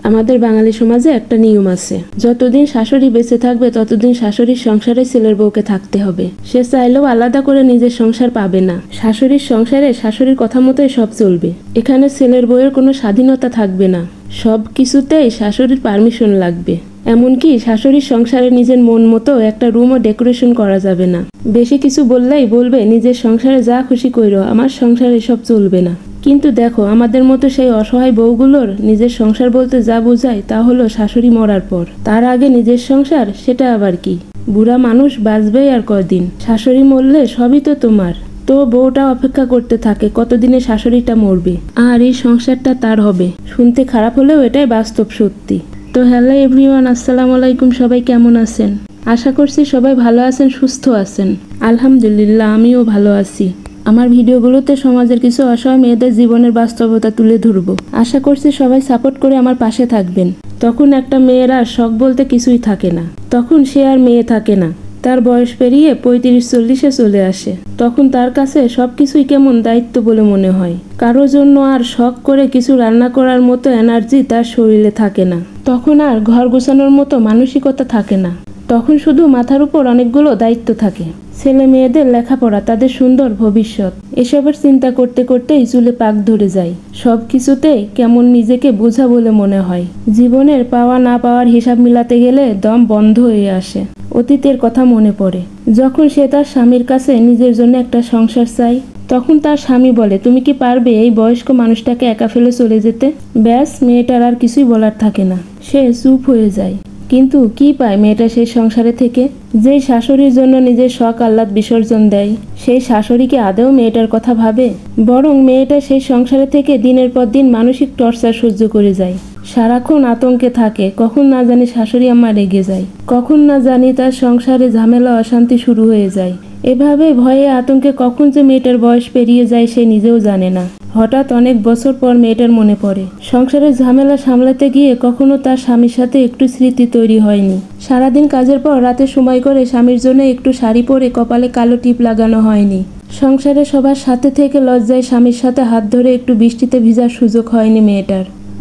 আমাদের বাঙালি সমাজে একটা নিয়ম আছে, যতদিন শাশুড়ি বেঁচে থাকবে ততদিন শাশুড়ির সংসারে ছেলের বউকে থাকতে হবে। সে চাইলেও আলাদা করে নিজের সংসার পাবে না। শাশুড়ির সংসারে শাশুড়ির কথা মতোই সব চলবে। এখানে ছেলের বউয়ের কোনো স্বাধীনতা থাকবে না। সব কিছুতেই শাশুড়ির পারমিশন লাগবে। এমনকি শাশুড়ির সংসারে নিজের মন মতো একটা রুমও ডেকোরেশন করা যাবে না। বেশি কিছু বললেই বলবে নিজের সংসারে যা খুশি কইরো, আমার সংসারে সব চলবে না। কিন্তু দেখো, আমাদের মতো সেই অসহায় বউগুলোর নিজের সংসার বলতে যা বোঝায় তা হলো শাশুড়ি মরার পর। তার আগে নিজের সংসার, সেটা আবার কি? বুড়া মানুষ বাঁচবেই আর কদিন। শাশুড়ি মরলে সবই তো তোমার। তো বউটা অপেক্ষা করতে থাকে কতদিনে শাশুড়িটা মরবে আর এই সংসারটা তার হবে। শুনতে খারাপ হলেও এটাই বাস্তব সত্যি। তো হ্যালো এভরিওয়ান, আসসালামু আলাইকুম। সবাই কেমন আছেন? আশা করছি সবাই ভালো আছেন, সুস্থ আছেন। আলহামদুলিল্লাহ, আমিও ভালো আছি। আমার ভিডিওগুলোতে সমাজের কিছু অসহায় মেয়েদের জীবনের বাস্তবতা তুলে ধরবো। আশা করছি সবাই সাপোর্ট করে আমার পাশে থাকবেন। তখন একটা মেয়ের আর শখ বলতে কিছুই থাকে না। তখন সে আর মেয়ে থাকে না। তার বয়স পেরিয়ে 35-40-এ চলে আসে। তখন তার কাছে সবকিছুই কেমন দায়িত্ব বলে মনে হয়। কারোর জন্য আর শখ করে কিছু রান্না করার মতো এনার্জি তার শরীরে থাকে না। তখন আর ঘর গোছানোর মতো মানসিকতা থাকে না। তখন শুধু মাথার উপর অনেকগুলো দায়িত্ব থাকে। ছেলে মেয়েদের লেখাপড়া, তাদের সুন্দর ভবিষ্যৎ, এসবের চিন্তা করতে করতেই চুলে পাক ধরে যায়। সব কিছুতেই কেমন নিজেকে বোঝা বলে মনে হয়। জীবনের পাওয়া না পাওয়ার হিসাব মিলাতে গেলে দম বন্ধ হয়ে আসে। অতীতের কথা মনে পড়ে। যখন সে তার স্বামীর কাছে নিজের জন্য একটা সংসার চায়, তখন তার স্বামী বলে, তুমি কি পারবে এই বয়স্ক মানুষটাকে একা ফেলে চলে যেতে? ব্যাস, মেয়েটার আর কিছুই বলার থাকে না। সে চুপ হয়ে যায়। কিন্তু কি পায় মেয়েটা সেই সংসারে থেকে? যেই শাশুড়ির জন্য নিজের শখ আহ্লাদ বিসর্জন দেয়, সেই শাশুড়িকে আদৌ মেয়েটার কথা ভাবে? বরং মেয়েটা সেই সংসারে থেকে দিনের পর দিন মানসিক টর্চার সহ্য করে যায়। সারাক্ষণ আতঙ্কে থাকে, কখন না জানি শাশুড়ি আম্মা রেগে যায়, কখন না জানি তার সংসারে ঝামেলা অশান্তি শুরু হয়ে যায়। এভাবে ভয়ে আতঙ্কে কখন যে মেয়েটার বয়স পেরিয়ে যায় সে নিজেও জানে না। হঠাৎ অনেক বছর পর মেয়েটার মনে পড়ে, সংসারের ঝামেলা সামলাতে গিয়ে কখনো তার স্বামীর সাথে একটু স্মৃতি তৈরি হয়নি। সারাদিন কাজের পর রাতে সময় করে স্বামীর জন্য একটু শাড়ি পরে কপালে কালো টিপ লাগানো হয়নি। সংসারে সবার সাথে থেকে লজ্জায় স্বামীর সাথে হাত ধরে একটু বৃষ্টিতে ভিজার সুযোগ হয়নি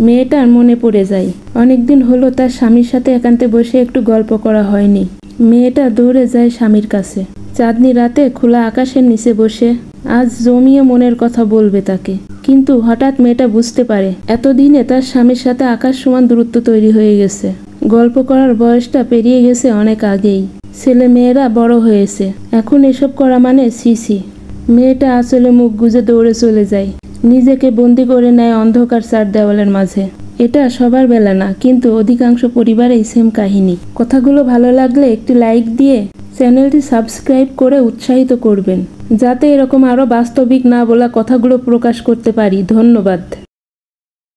মেয়েটার মনে পড়ে যায়। অনেকদিন হলো তার স্বামীর সাথে একান্তে বসে একটু গল্প করা হয়নি। মেয়েটা দৌড়ে যায় স্বামীর কাছে। চাঁদনি রাতে খোলা আকাশের নিচে বসে আজ জমিয়ে মনের কথা বলবে তাকে। কিন্তু হঠাৎ মেয়েটা বুঝতে পারে এতদিনে তার স্বামীর সাথে আকাশ সমান দূরত্ব তৈরি হয়ে গেছে। গল্প করার বয়সটা পেরিয়ে গেছে অনেক আগেই। ছেলে মেয়েরা বড় হয়েছে, এখন এসব করা মানে ছি। মেয়েটা আসলে মুখ গুজে দৌড়ে চলে যায়। নিজেকে বন্দি করে নেয় অন্ধকার চার দেওয়ালের মাঝে। এটা সবার বেলা না, কিন্তু অধিকাংশ পরিবারেই সেম কাহিনী। কথাগুলো ভালো লাগলে একটি লাইক দিয়ে চ্যানেলটি সাবস্ক্রাইব করে উৎসাহিত করবেন, যাতে এরকম আরও বাস্তবিক না বলা কথাগুলো প্রকাশ করতে পারি। ধন্যবাদ।